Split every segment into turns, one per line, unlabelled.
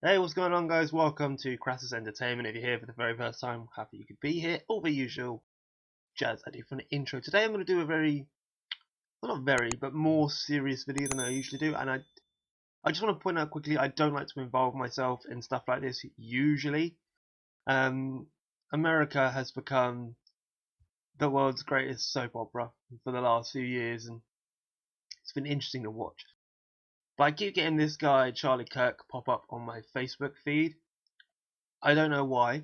Hey, what's going on, guys? Welcome to Crassus Entertainment. If you're here for the very first time, happy you could be here. All the usual jazz I do for an intro. Today I'm going to do a but more serious video than I usually do. And I just want to point out quickly, I don't like to involve myself in stuff like this usually. America has become the world's greatest soap opera for the last few years, and it's been interesting to watch. But I keep getting this guy, Charlie Kirk, pop up on my Facebook feed. I don't know why.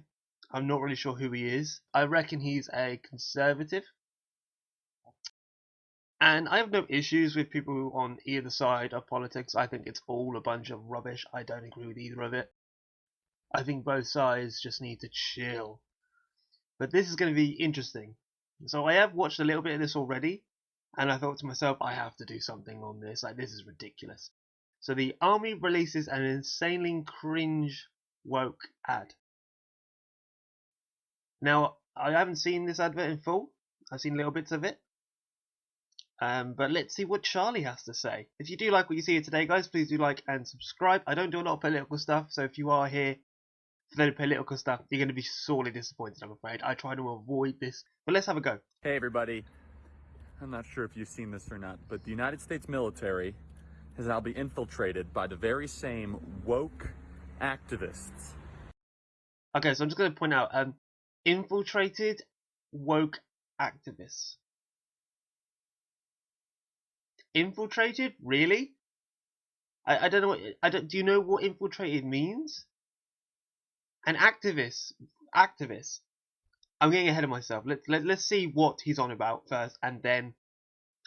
I'm not really sure who he is. I reckon he's a conservative. And I have no issues with people on either side of politics. I think it's all a bunch of rubbish. I don't agree with either of it. I think both sides just need to chill. But this is going to be interesting. So I have watched a little bit of this already. And I thought to myself, I have to do something on this. Like, this is ridiculous. So the army releases an insanely cringe woke ad. Now, I haven't seen this advert in full. I've seen little bits of it. But let's see what Charlie has to say. If you do like what you see here today, guys, please do like and subscribe. I don't do a lot of political stuff, so if you are here for the political stuff, you're going to be sorely disappointed, I'm afraid. I try to avoid this, but let's have a go.
Hey everybody, I'm not sure if you've seen this or not, but the United States military has now been infiltrated by the very same woke activists.
Okay, so I'm just going to point out, infiltrated woke activists. Infiltrated? Really? I don't know what, do you know what infiltrated means? An activist. I'm getting ahead of myself. Let's see what he's on about first, and then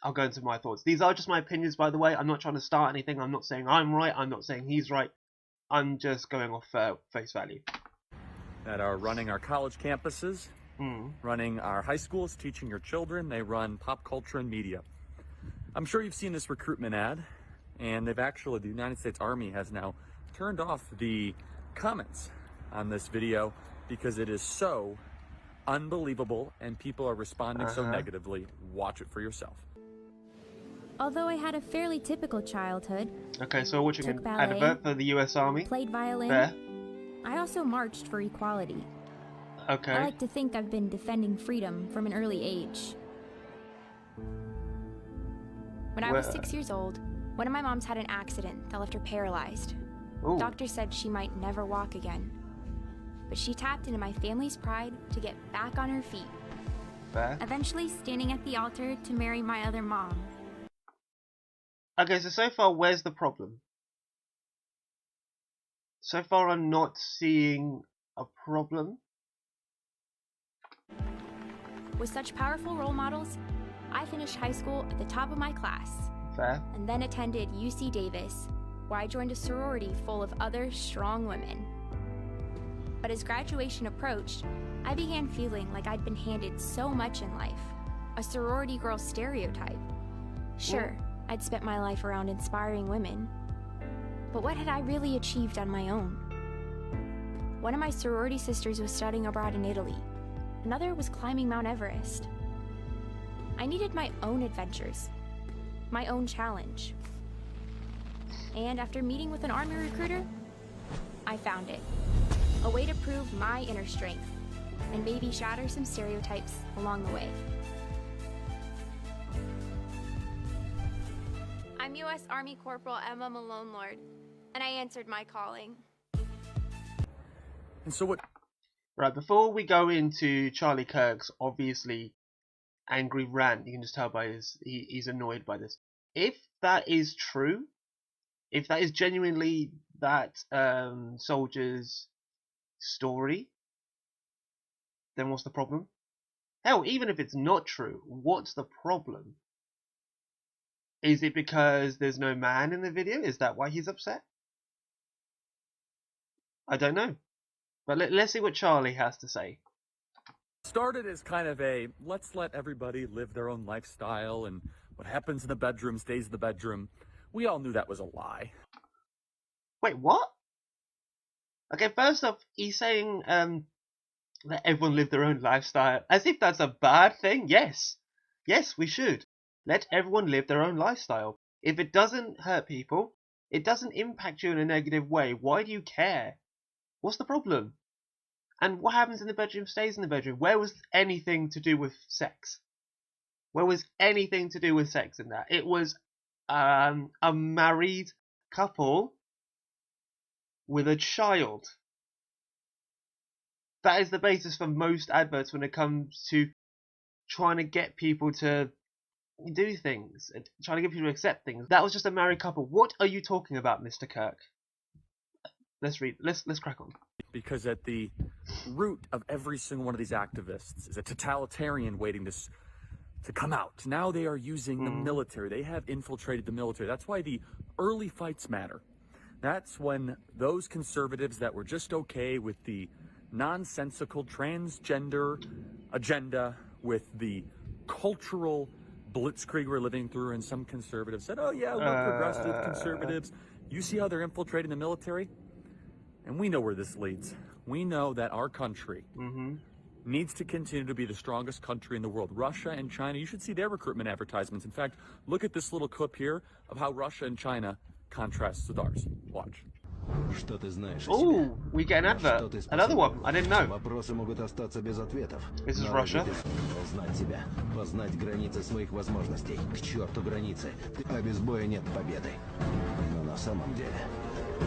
I'll go into my thoughts. These are just my opinions, by the way. I'm not trying to start anything. I'm not saying I'm right. I'm not saying he's right. I'm just going off face value.
That are running our college campuses, running our high schools, teaching your children. They run pop culture and media. I'm sure you've seen this recruitment ad, and the United States Army has now turned off the comments on this video because it is so unbelievable and people are responding so negatively. Watch it for yourself.
Although I had a fairly typical childhood,
okay, so we're watching an
ballet,
advert for the US Army.
Played violin.
There.
I also marched for equality.
Okay.
I like to think I've been defending freedom from an early age. When I was 6 years old, one of my moms had an accident that left her paralyzed.
Ooh.
Doctors said she might never walk again. But she tapped into my family's pride to get back on her feet.
Fair.
Eventually standing at the altar to marry my other mom.
Okay, so far, where's the problem? So far, I'm not seeing a problem.
With such powerful role models, I finished high school at the top of my class.
Fair.
And then attended UC Davis, where I joined a sorority full of other strong women. But as graduation approached, I began feeling like I'd been handed so much in life. A sorority girl stereotype. Sure, I'd spent my life around inspiring women. But what had I really achieved on my own? One of my sorority sisters was studying abroad in Italy. Another was climbing Mount Everest. I needed my own adventures, my own challenge. And after meeting with an army recruiter, I found it. A way to prove my inner strength and maybe shatter some stereotypes along the way. I'm U.S. Army Corporal Emma Malone Lord, and I answered my calling.
And so what?
Right, before we go into Charlie Kirk's obviously angry rant, you can just tell by he's annoyed by this. If that is true, if that is genuinely that soldier's story, then what's the problem? Hell, even if it's not true, what's the problem? Is it because there's no man in the video? Is that why he's upset? I don't know. But let's see what Charlie has to say.
Started as kind of a, let's let everybody live their own lifestyle and what happens in the bedroom stays in the bedroom. We all knew that was a lie.
Wait, what? Okay, first off, he's saying let everyone live their own lifestyle. As if that's a bad thing. Yes. Yes, we should. Let everyone live their own lifestyle. If it doesn't hurt people, It doesn't impact you in a negative way. Why do you care? What's the problem? And what happens in the bedroom stays in the bedroom. Where was anything to do with sex? Where was anything to do with sex in that? It was a married couple with a child. That is the basis for most adverts when it comes to trying to get people to do things, trying to get people to accept things. That was just a married couple. What are you talking about, Mr. Kirk? Let's read. Let's crack on.
Because at the root of every single one of these activists is a totalitarian waiting to come out. Now they are using the military. They have infiltrated the military. That's why the early fights matter. That's when those conservatives that were just okay with the nonsensical transgender agenda, with the cultural blitzkrieg we're living through, and some conservatives said, oh yeah, we're progressive conservatives. You see how they're infiltrating the military? And we know where this leads. We know that our country needs to continue to be the strongest country in the world. Russia and China, you should see their recruitment advertisements. In fact, look at this little clip here of how Russia and China contrasts with ours. Watch.
Oh, we get an advert. Another one. I didn't know.
Вопросы могут остаться без ответов.
This is Russia.
Познать себя, познать границы своих возможностей. К черту границы, а без боя нет победы. Но на самом деле,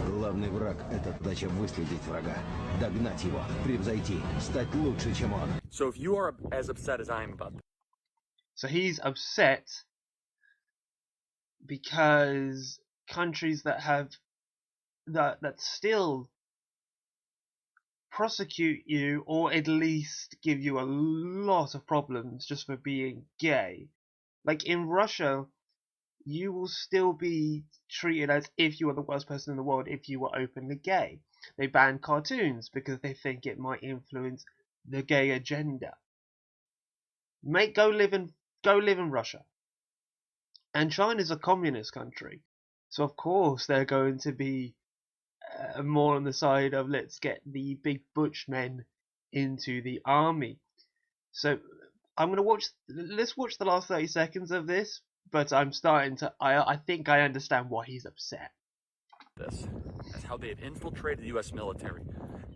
главный враг — это задача выследить врага, догнать его, превзойти, стать лучше, чем он.
So if you are as upset as I am about this.
So he's upset because countries that have that still prosecute you, or at least give you a lot of problems just for being gay. Like in Russia, you will still be treated as if you are the worst person in the world if you were openly gay. They ban cartoons because they think it might influence the gay agenda. Go live in Russia. And China's a communist country, so of course they're going to be more on the side of let's get the big butch men into the army. So let's watch the last 30 seconds of this, but I'm starting to, I think I understand why he's upset.
That's how they have infiltrated the U.S. military.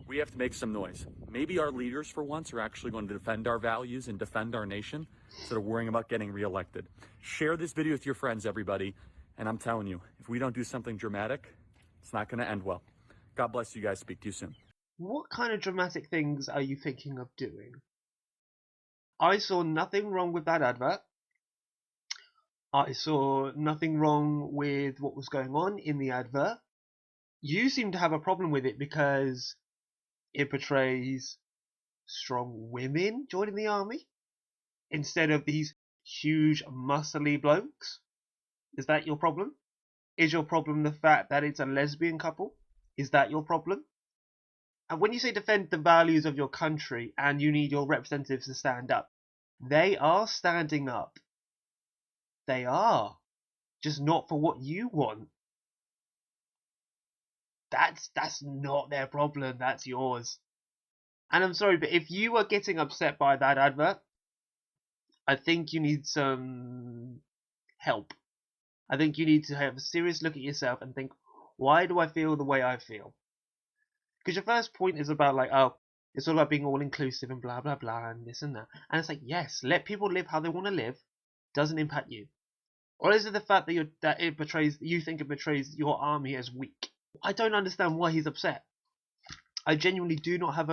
We have to make some noise. Maybe our leaders, for once, are actually going to defend our values and defend our nation instead of worrying about getting reelected. Share this video with your friends, everybody. And I'm telling you, if we don't do something dramatic, it's not going to end well. God bless you guys. Speak to you soon.
What kind of dramatic things are you thinking of doing? I saw nothing wrong with that advert. I saw nothing wrong with what was going on in the advert. You seem to have a problem with it because it portrays strong women joining the army instead of these huge, muscly blokes. Is that your problem? Is your problem the fact that it's a lesbian couple? Is that your problem? And when you say defend the values of your country and you need your representatives to stand up, they are standing up. They are. Just not for what you want. That's not their problem, that's yours. And I'm sorry, but if you are getting upset by that advert, I think you need some help. I think you need to have a serious look at yourself and think, why do I feel the way I feel? Because your first point is about like, oh, it's all about being all inclusive and blah blah blah and this and that. And it's like, yes, let people live how they want to live. Doesn't impact you. Or is it the fact that you think it betrays your army as weak? I don't understand why he's upset. I genuinely do not have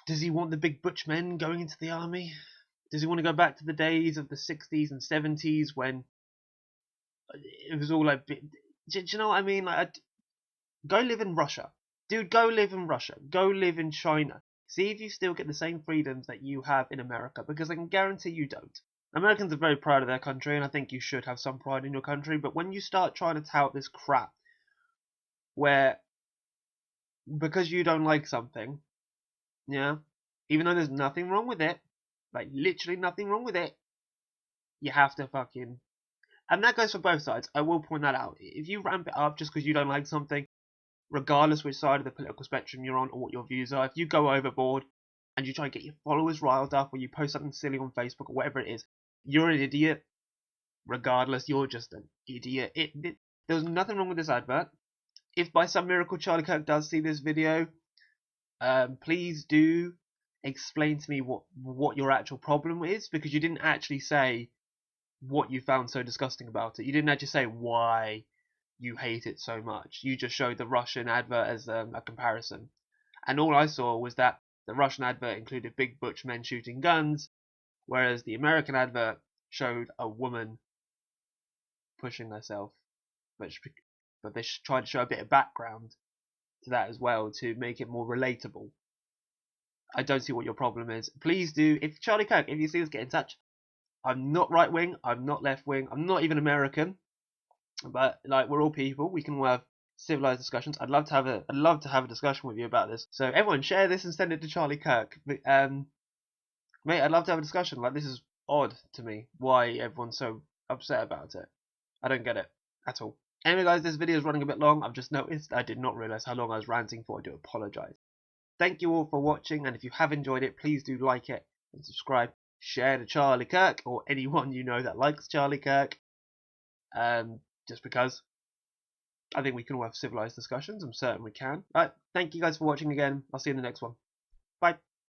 Does he want the big butch men going into the army? Does he want to go back to the days of the 60s and 70s when it was all like... Do you know what I mean? Like, go live in Russia. Dude, go live in Russia. Go live in China. See if you still get the same freedoms that you have in America, because I can guarantee you don't. Americans are very proud of their country, and I think you should have some pride in your country, but when you start trying to tout this crap, where because you don't like something, yeah, even though there's nothing wrong with it, like literally nothing wrong with it, you have to fucking... And that goes for both sides, I will point that out. If you ramp it up just because you don't like something, regardless which side of the political spectrum you're on or what your views are, if you go overboard and you try and get your followers riled up or you post something silly on Facebook or whatever it is, you're an idiot, regardless, you're just an idiot. There was nothing wrong with this advert. If by some miracle Charlie Kirk does see this video, please do explain to me what your actual problem is, because you didn't actually say what you found so disgusting about it. You didn't actually say why you hate it so much. You just showed the Russian advert as a comparison. And all I saw was that the Russian advert included big butch men shooting guns, whereas the American advert showed a woman pushing herself. But they tried to show a bit of background to that as well to make it more relatable. I don't see what your problem is. Please do, if Charlie Kirk, if you see this, get in touch. I'm not right wing, I'm not left wing, I'm not even American, but like we're all people. We can all have civilized discussions. I'd love to have a discussion with you about this. So everyone, share this and send it to Charlie Kirk. Mate, I'd love to have a discussion. Like, this is odd to me. Why everyone's so upset about it? I don't get it at all. Anyway, guys, this video is running a bit long. I've just noticed. I did not realize how long I was ranting for. I do apologize. Thank you all for watching, and if you have enjoyed it, please do like it and subscribe. Share to Charlie Kirk or anyone you know that likes Charlie Kirk. Just because I think we can all have civilized discussions. I'm certain we can. Thank you guys for watching again. I'll see you in the next one. Bye.